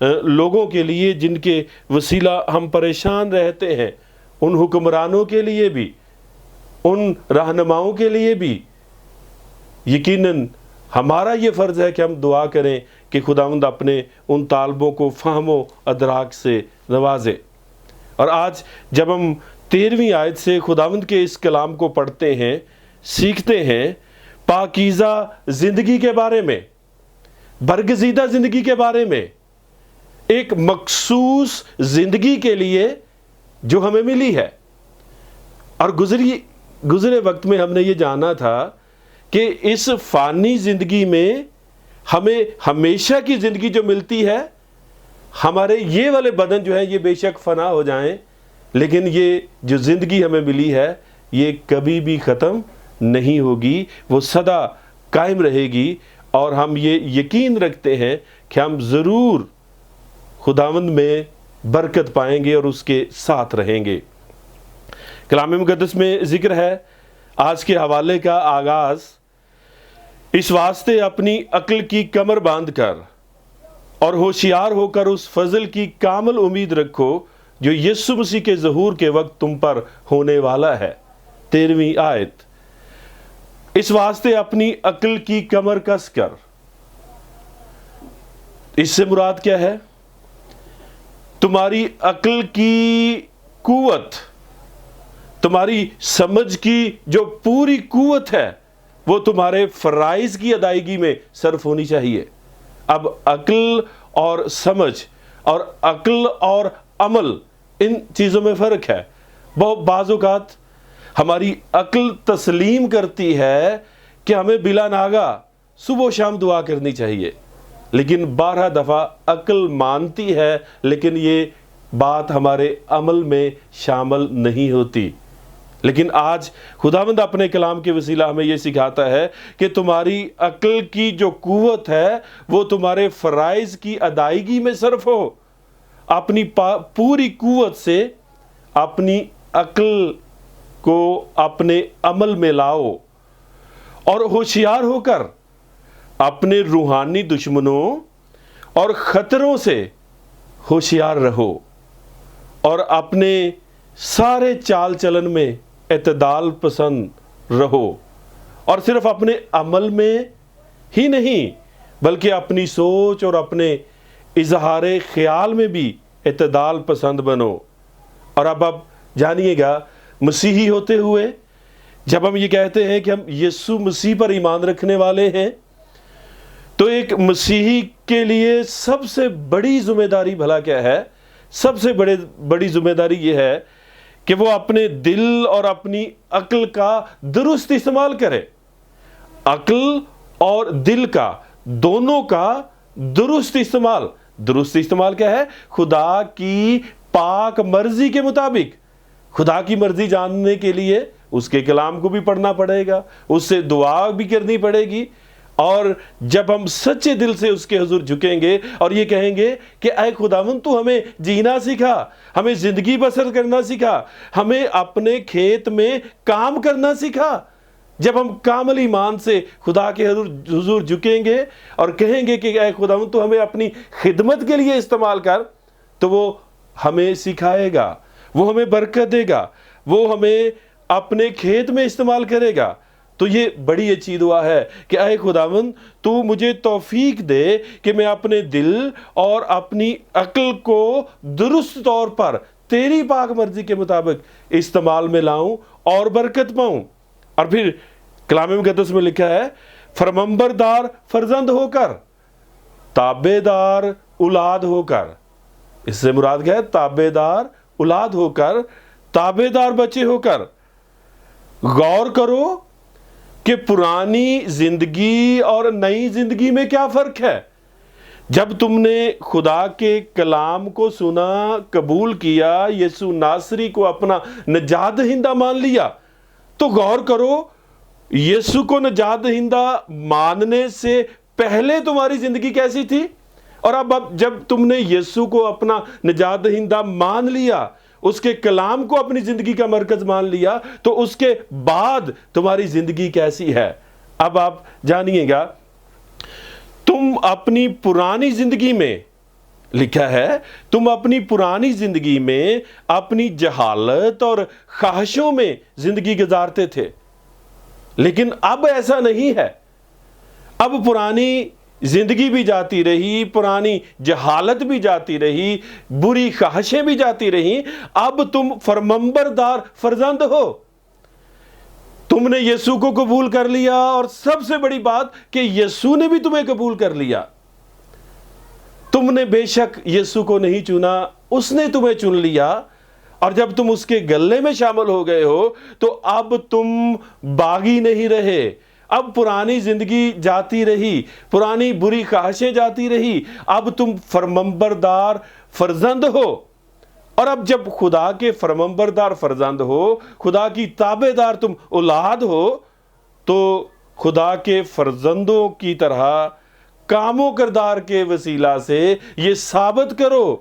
لوگوں کے لیے جن کے وسیلہ ہم پریشان رہتے ہیں، ان حکمرانوں کے لیے بھی، ان رہنماؤں کے لیے بھی یقیناً ہمارا یہ فرض ہے کہ ہم دعا کریں کہ خداوند اپنے ان طالبوں کو فہم و ادراک سے نوازے۔ اور آج جب ہم 13ویں آیت سے خداوند کے اس کلام کو پڑھتے ہیں، سیکھتے ہیں پاکیزہ زندگی کے بارے میں، برگزیدہ زندگی کے بارے میں، ایک مخصوص زندگی کے لیے جو ہمیں ملی ہے۔ اور گزرے وقت میں ہم نے یہ جانا تھا کہ اس فانی زندگی میں ہمیں ہمیشہ کی زندگی جو ملتی ہے، ہمارے یہ والے بدن جو ہیں یہ بے شک فنا ہو جائیں، لیکن یہ جو زندگی ہمیں ملی ہے یہ کبھی بھی ختم نہیں ہوگی، وہ سدا قائم رہے گی، اور ہم یہ یقین رکھتے ہیں کہ ہم ضرور خداوند میں برکت پائیں گے اور اس کے ساتھ رہیں گے۔ کلام مقدس میں ذکر ہے، آج کے حوالے کا آغاز، اس واسطے اپنی عقل کی کمر باندھ کر اور ہوشیار ہو کر اس فضل کی کامل امید رکھو جو یسوع مسیح کے ظہور کے وقت تم پر ہونے والا ہے۔ 13ویں آیت، اس واسطے اپنی عقل کی کمر کس کر، اس سے مراد کیا ہے؟ تمہاری عقل کی قوت، تمہاری سمجھ کی جو پوری قوت ہے وہ تمہارے فرائض کی ادائیگی میں صرف ہونی چاہیے۔ اب عقل اور سمجھ اور عقل اور عمل، ان چیزوں میں فرق ہے۔ بعض اوقات ہماری عقل تسلیم کرتی ہے کہ ہمیں بلا ناغہ صبح و شام دعا کرنی چاہیے، لیکن 12 دفعہ عقل مانتی ہے لیکن یہ بات ہمارے عمل میں شامل نہیں ہوتی۔ لیکن آج خداوند اپنے کلام کے وسیلہ ہمیں یہ سکھاتا ہے کہ تمہاری عقل کی جو قوت ہے وہ تمہارے فرائض کی ادائیگی میں صرف ہو۔ اپنی پوری قوت سے اپنی عقل کو اپنے عمل میں لاؤ، اور ہوشیار ہو کر اپنے روحانی دشمنوں اور خطروں سے ہوشیار رہو، اور اپنے سارے چال چلن میں اعتدال پسند رہو، اور صرف اپنے عمل میں ہی نہیں بلکہ اپنی سوچ اور اپنے اظہار خیال میں بھی اعتدال پسند بنو۔ اور اب جانیے گا، مسیحی ہوتے ہوئے جب ہم یہ کہتے ہیں کہ ہم یسوع مسیح پر ایمان رکھنے والے ہیں، تو ایک مسیحی کے لیے سب سے بڑی ذمہ داری بھلا کیا ہے؟ سب سے بڑی ذمہ داری یہ ہے کہ وہ اپنے دل اور اپنی عقل کا درست استعمال کرے۔ عقل اور دل کا، دونوں کا درست استعمال۔ درست استعمال کیا ہے؟ خدا کی پاک مرضی کے مطابق۔ خدا کی مرضی جاننے کے لیے اس کے کلام کو بھی پڑھنا پڑے گا، اس سے دعا بھی کرنی پڑے گی، اور جب ہم سچے دل سے اس کے حضور جھکیں گے اور یہ کہیں گے کہ اے خداوند تو ہمیں جینا سکھا، ہمیں زندگی بسر کرنا سکھا، ہمیں اپنے کھیت میں کام کرنا سکھا، جب ہم کامل ایمان سے خدا کے حضور جھکیں گے اور کہیں گے کہ اے خداوند تو ہمیں اپنی خدمت کے لیے استعمال کر، تو وہ ہمیں سکھائے گا، وہ ہمیں برکت دے گا، وہ ہمیں اپنے کھیت میں استعمال کرے گا۔ تو یہ بڑی اچھی دعا ہے کہ اے خداوند تو مجھے توفیق دے کہ میں اپنے دل اور اپنی عقل کو درست طور پر تیری پاک مرضی کے مطابق استعمال میں لاؤں اور برکت پاؤں۔ اور پھر کلام مقدس میں لکھا ہے، فرمانبردار فرزند ہو کر، تابع دار اولاد ہو کر۔ اس سے مراد کیا ہے؟ تابع دار اولاد ہو کر، تابع دار بچے ہو کر غور کرو کہ پرانی زندگی اور نئی زندگی میں کیا فرق ہے۔ جب تم نے خدا کے کلام کو سنا، قبول کیا، یسوع ناصری کو اپنا نجات دہندہ مان لیا، تو غور کرو یسوع کو نجات دہندہ ماننے سے پہلے تمہاری زندگی کیسی تھی، اور اب جب تم نے یسوع کو اپنا نجات دہندہ مان لیا، اس کے کلام کو اپنی زندگی کا مرکز مان لیا، تو اس کے بعد تمہاری زندگی کیسی ہے۔ اب آپ جانیے گا، تم اپنی پرانی زندگی میں لکھا ہے تم اپنی پرانی زندگی میں اپنی جہالت اور خواہشوں میں زندگی گزارتے تھے، لیکن اب ایسا نہیں ہے۔ اب پرانی زندگی بھی جاتی رہی، پرانی جہالت بھی جاتی رہی، بری خواہشیں بھی جاتی رہی، اب تم فرمانبردار فرزند ہو۔ تم نے یسوع کو قبول کر لیا، اور سب سے بڑی بات کہ یسوع نے بھی تمہیں قبول کر لیا۔ تم نے بے شک یسوع کو نہیں چنا، اس نے تمہیں چن لیا، اور جب تم اس کے گلے میں شامل ہو گئے ہو تو اب تم باغی نہیں رہے۔ اب پرانی زندگی جاتی رہی، پرانی بری خواہشیں جاتی رہی، اب تم فرمانبردار فرزند ہو۔ اور اب جب خدا کے فرمانبردار فرزند ہو، خدا کی تابع دار تم اولاد ہو، تو خدا کے فرزندوں کی طرح کام و کردار کے وسیلہ سے یہ ثابت کرو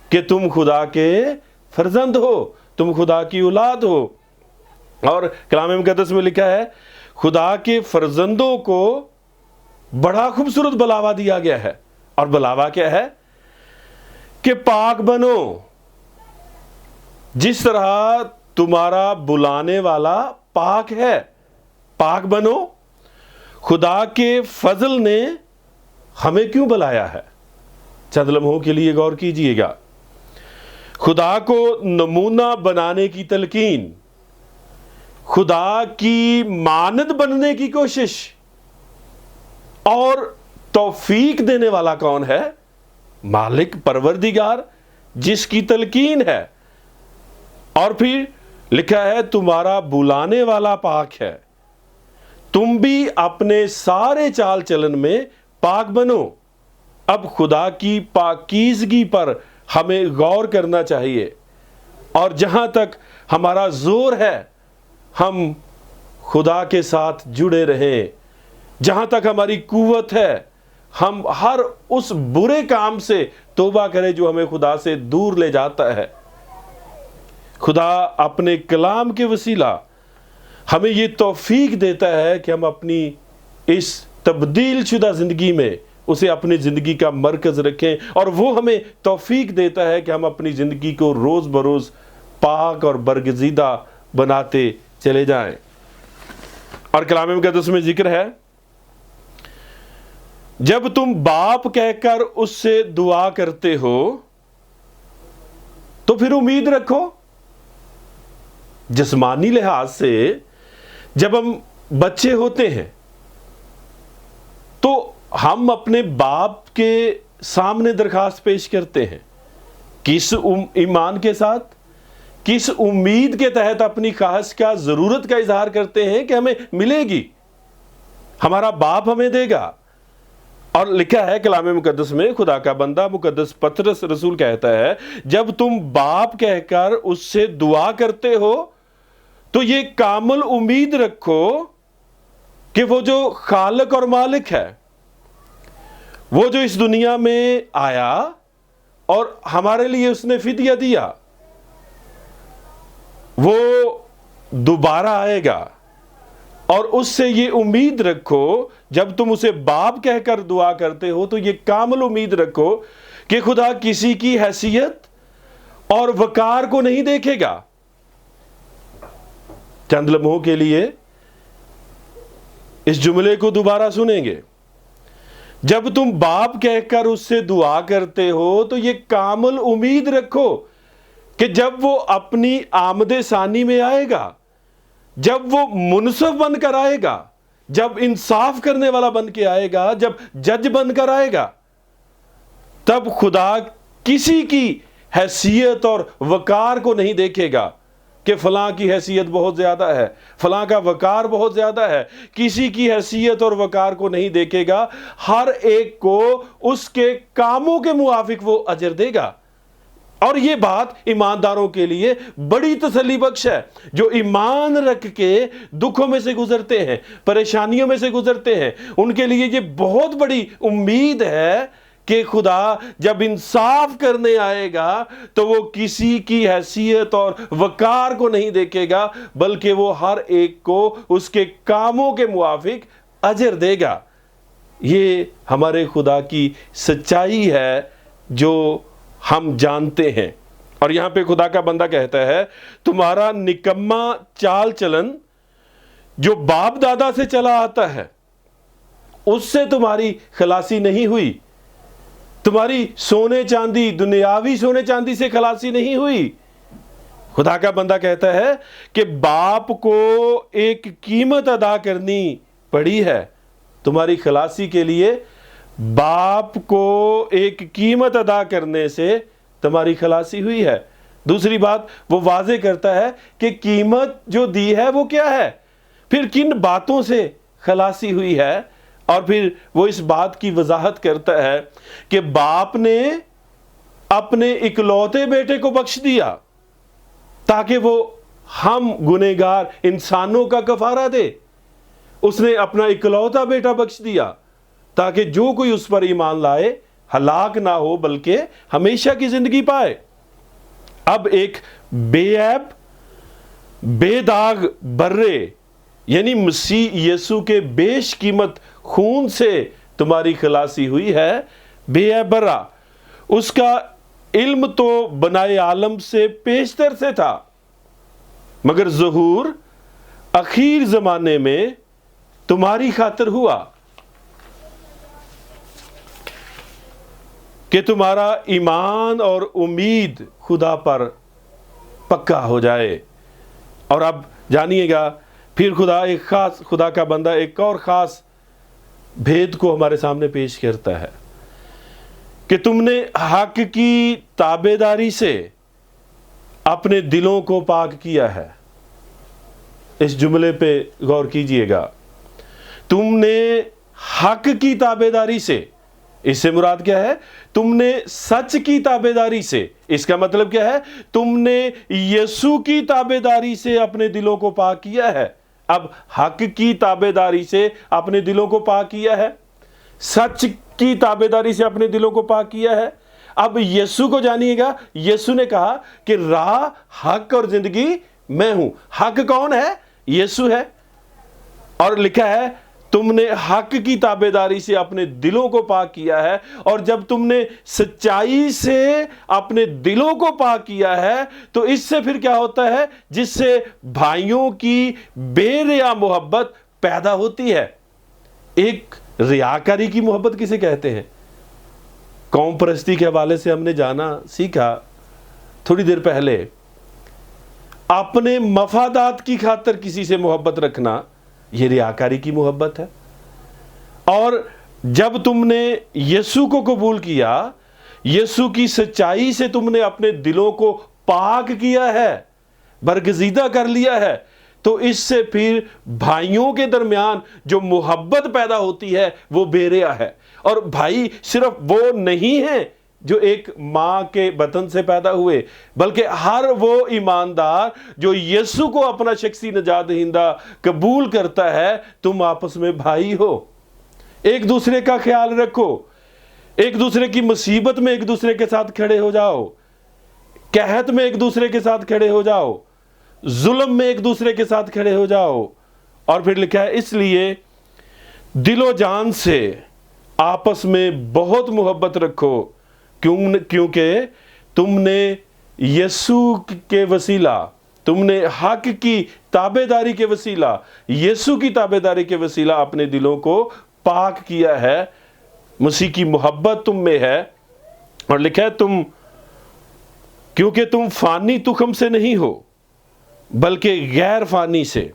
کہ تم خدا کے فرزند ہو، تم خدا کی اولاد ہو۔ اور کلام مقدس میں لکھا ہے خدا کے فرزندوں کو بڑا خوبصورت بلاوا دیا گیا ہے، اور بلاوا کیا ہے؟ کہ پاک بنو جس طرح تمہارا بلانے والا پاک ہے۔ پاک بنو۔ خدا کے فضل نے ہمیں کیوں بلایا ہے؟ چند لمحوں کے لیے غور کیجئے گا۔ خدا کو نمونہ بنانے کی تلقین، خدا کی مانند بننے کی کوشش، اور توفیق دینے والا کون ہے؟ مالک پروردگار، جس کی تلقین ہے۔ اور پھر لکھا ہے تمہارا بلانے والا پاک ہے، تم بھی اپنے سارے چال چلن میں پاک بنو۔ اب خدا کی پاکیزگی پر ہمیں غور کرنا چاہیے، اور جہاں تک ہمارا زور ہے ہم خدا کے ساتھ جڑے رہیں، جہاں تک ہماری قوت ہے ہم ہر اس برے کام سے توبہ کریں جو ہمیں خدا سے دور لے جاتا ہے۔ خدا اپنے کلام کے وسیلہ ہمیں یہ توفیق دیتا ہے کہ ہم اپنی اس تبدیل شدہ زندگی میں اسے اپنی زندگی کا مرکز رکھیں، اور وہ ہمیں توفیق دیتا ہے کہ ہم اپنی زندگی کو روز بروز پاک اور برگزیدہ بناتے چلے جائیں۔ اور کلام مقدس میں ذکر ہے جب تم باپ کہہ کر اس سے دعا کرتے ہو تو پھر امید رکھو۔ جسمانی لحاظ سے جب ہم بچے ہوتے ہیں تو ہم اپنے باپ کے سامنے درخواست پیش کرتے ہیں، کس ایمان کے ساتھ، کس امید کے تحت اپنی خواہش کا، ضرورت کا اظہار کرتے ہیں کہ ہمیں ملے گی، ہمارا باپ ہمیں دے گا۔ اور لکھا ہے کلام مقدس میں، خدا کا بندہ مقدس پطرس رسول کہتا ہے جب تم باپ کہہ کر اس سے دعا کرتے ہو تو یہ کامل امید رکھو کہ وہ جو خالق اور مالک ہے، وہ جو اس دنیا میں آیا اور ہمارے لیے اس نے فدیہ دیا، وہ دوبارہ آئے گا۔ اور اس سے یہ امید رکھو جب تم اسے باپ کہہ کر دعا کرتے ہو تو یہ کامل امید رکھو کہ خدا کسی کی حیثیت اور وقار کو نہیں دیکھے گا۔ چند لمحوں کے لیے اس جملے کو دوبارہ سنیں گے۔ جب تم باپ کہہ کر اس سے دعا کرتے ہو تو یہ کامل امید رکھو کہ جب وہ اپنی آمد ثانی میں آئے گا، جب وہ منصف بن کر آئے گا، جب انصاف کرنے والا بن کے آئے گا، جب جج بن کر آئے گا، تب خدا کسی کی حیثیت اور وقار کو نہیں دیکھے گا کہ فلاں کی حیثیت بہت زیادہ ہے، فلاں کا وقار بہت زیادہ ہے۔ کسی کی حیثیت اور وقار کو نہیں دیکھے گا، ہر ایک کو اس کے کاموں کے موافق وہ اجر دے گا۔ اور یہ بات ایمانداروں کے لیے بڑی تسلی بخش ہے، جو ایمان رکھ کے دکھوں میں سے گزرتے ہیں، پریشانیوں میں سے گزرتے ہیں۔ ان کے لیے یہ بہت بڑی امید ہے کہ خدا جب انصاف کرنے آئے گا تو وہ کسی کی حیثیت اور وقار کو نہیں دیکھے گا، بلکہ وہ ہر ایک کو اس کے کاموں کے موافق اجر دے گا۔ یہ ہمارے خدا کی سچائی ہے جو ہم جانتے ہیں۔ اور یہاں پہ خدا کا بندہ کہتا ہے تمہارا نکما چال چلن جو باپ دادا سے چلا آتا ہے اس سے تمہاری خلاصی نہیں ہوئی، تمہاری سونے چاندی، دنیاوی سونے چاندی سے خلاصی نہیں ہوئی۔ خدا کا بندہ کہتا ہے کہ باپ کو ایک قیمت ادا کرنی پڑی ہے، تمہاری خلاصی کے لیے باپ کو ایک قیمت ادا کرنے سے تمہاری خلاصی ہوئی ہے۔ دوسری بات وہ واضح کرتا ہے کہ قیمت جو دی ہے وہ کیا ہے، پھر کن باتوں سے خلاصی ہوئی ہے، اور پھر وہ اس بات کی وضاحت کرتا ہے کہ باپ نے اپنے اکلوتے بیٹے کو بخش دیا تاکہ وہ ہم گنہگار انسانوں کا کفارہ دے۔ اس نے اپنا اکلوتا بیٹا بخش دیا تاکہ جو کوئی اس پر ایمان لائے ہلاک نہ ہو بلکہ ہمیشہ کی زندگی پائے۔ اب ایک بے عیب، بے داغ برے یعنی مسیح یسو کے بیش قیمت خون سے تمہاری خلاصی ہوئی ہے، بے عیب برا۔ اس کا علم تو بنائے عالم سے پیشتر سے تھا، مگر ظہور اخیر زمانے میں تمہاری خاطر ہوا کہ تمہارا ایمان اور امید خدا پر پکا ہو جائے۔ اور اب جانیے گا پھر خدا کا بندہ ایک اور خاص بھید کو ہمارے سامنے پیش کرتا ہے کہ تم نے حق کی تابعداری سے اپنے دلوں کو پاک کیا ہے۔ اس جملے پہ غور کیجئے گا، تم نے حق کی تابعداری سے، اس سے مراد کیا ہے؟ تم نے سچ کی تابعداری سے، اس کا مطلب کیا ہے؟ تم نے یسوع کی تابعداری سے اپنے دلوں کو پاک کیا ہے۔ اب حق کی تابعداری سے اپنے دلوں کو پاک کیا ہے، سچ کی تابعداری سے اپنے دلوں کو پاک کیا ہے۔ اب یسوع کو جانیے گا، یسوع نے کہا کہ راہ، حق اور زندگی میں ہوں۔ حق کون ہے؟ یسوع ہے۔ اور لکھا ہے تم نے حق کی تابعداری سے اپنے دلوں کو پاک کیا ہے، اور جب تم نے سچائی سے اپنے دلوں کو پاک کیا ہے تو اس سے پھر کیا ہوتا ہے؟ جس سے بھائیوں کی بے ریا محبت پیدا ہوتی ہے۔ ایک ریاکاری کی محبت کسے کہتے ہیں؟ قوم پرستی کے حوالے سے ہم نے جانا سیکھا تھوڑی دیر پہلے، اپنے مفادات کی خاطر کسی سے محبت رکھنا یہ ریاکاری کی محبت ہے۔ اور جب تم نے یسوع کو قبول کیا، یسوع کی سچائی سے تم نے اپنے دلوں کو پاک کیا ہے، برگزیدہ کر لیا ہے، تو اس سے پھر بھائیوں کے درمیان جو محبت پیدا ہوتی ہے وہ بے ریا ہے۔ اور بھائی صرف وہ نہیں ہیں جو ایک ماں کے بطن سے پیدا ہوئے، بلکہ ہر وہ ایماندار جو یسوع کو اپنا شخصی نجات دہندہ قبول کرتا ہے، تم آپس میں بھائی ہو۔ ایک دوسرے کا خیال رکھو، ایک دوسرے کی مصیبت میں ایک دوسرے کے ساتھ کھڑے ہو جاؤ، قحط میں ایک دوسرے کے ساتھ کھڑے ہو جاؤ، ظلم میں ایک دوسرے کے ساتھ کھڑے ہو جاؤ۔ اور پھر لکھا ہے اس لیے دل و جان سے آپس میں بہت محبت رکھو، کیونکہ تم نے یسوع کے وسیلہ، تم نے حق کی تابعداری کے وسیلہ، یسوع کی تابعداری کے وسیلہ اپنے دلوں کو پاک کیا ہے۔ مسیح کی محبت تم میں ہے۔ اور لکھا ہے کیونکہ تم فانی تخم سے نہیں ہو بلکہ غیر فانی سے،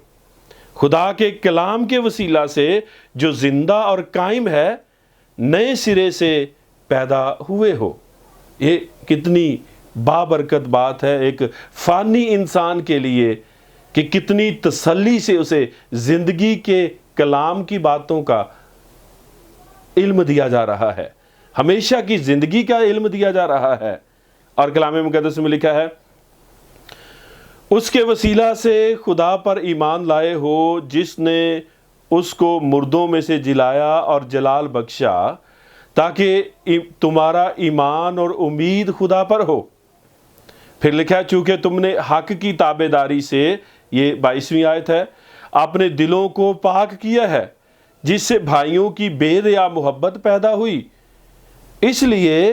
خدا کے کلام کے وسیلہ سے جو زندہ اور قائم ہے، نئے سرے سے پیدا ہوئے ہو۔ یہ کتنی بابرکت بات ہے ایک فانی انسان کے لیے کہ کتنی تسلی سے اسے زندگی کے کلام کی باتوں کا علم دیا جا رہا ہے، ہمیشہ کی زندگی کا علم دیا جا رہا ہے۔ اور کلام مقدس میں لکھا ہے اس کے وسیلہ سے خدا پر ایمان لائے ہو جس نے اس کو مردوں میں سے جلایا اور جلال بخشا، تاکہ تمہارا ایمان اور امید خدا پر ہو۔ پھر لکھا ہے چونکہ تم نے حق کی تابعداری سے، یہ 22ویں آیت ہے، اپنے دلوں کو پاک کیا ہے، جس سے بھائیوں کی بے ریا محبت پیدا ہوئی۔ اس لیے